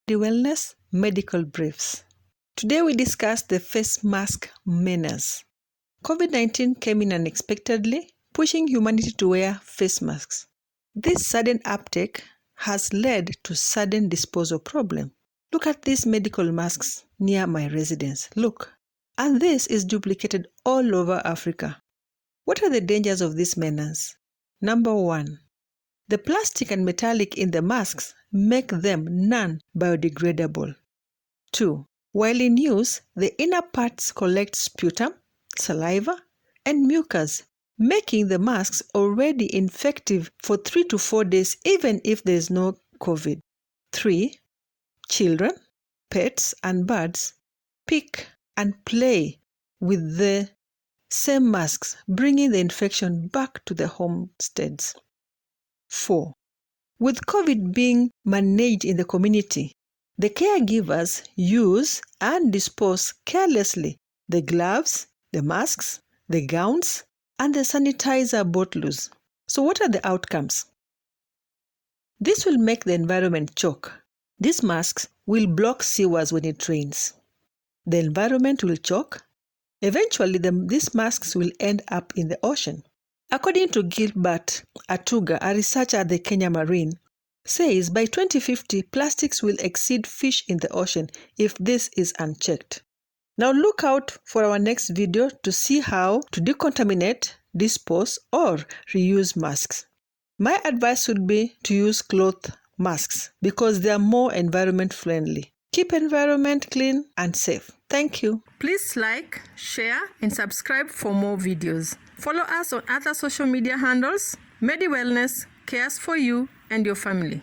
Medy Wellness Medical Briefs. Today we discuss the face mask menace. COVID-19 came in unexpectedly, pushing humanity to wear face masks. This sudden uptake has led to sudden disposal problem. Look at these medical masks near my residence. Look. And this is duplicated all over Africa. What are the dangers of this menace? Number 1. The plastic and metallic in the masks make them non-biodegradable. 2. While in use, the inner parts collect sputum, saliva, and mucus, making the masks already infective for 3 to 4 days even if there is no COVID. 3. Children, pets, and birds pick and play with the same masks, bringing the infection back to the homesteads. 4. With COVID being managed in the community, the caregivers use and dispose carelessly the gloves, the masks, the gowns, and the sanitizer bottles. So what are the outcomes? This will make the environment choke. These masks will block sewers when it rains. The environment will choke. Eventually, these masks will end up in the ocean. According to Gilbert Atuga, a researcher at the Kenya Marine, says by 2050, plastics will exceed fish in the ocean if this is unchecked. Now look out for our next video to see how to decontaminate, dispose, or reuse masks. My advice would be to use cloth masks because they are more environment friendly. Keep environment clean and safe. Thank you. Please like, share, and subscribe for more videos. Follow us on other social media handles. Medy Wellness cares for you and your family.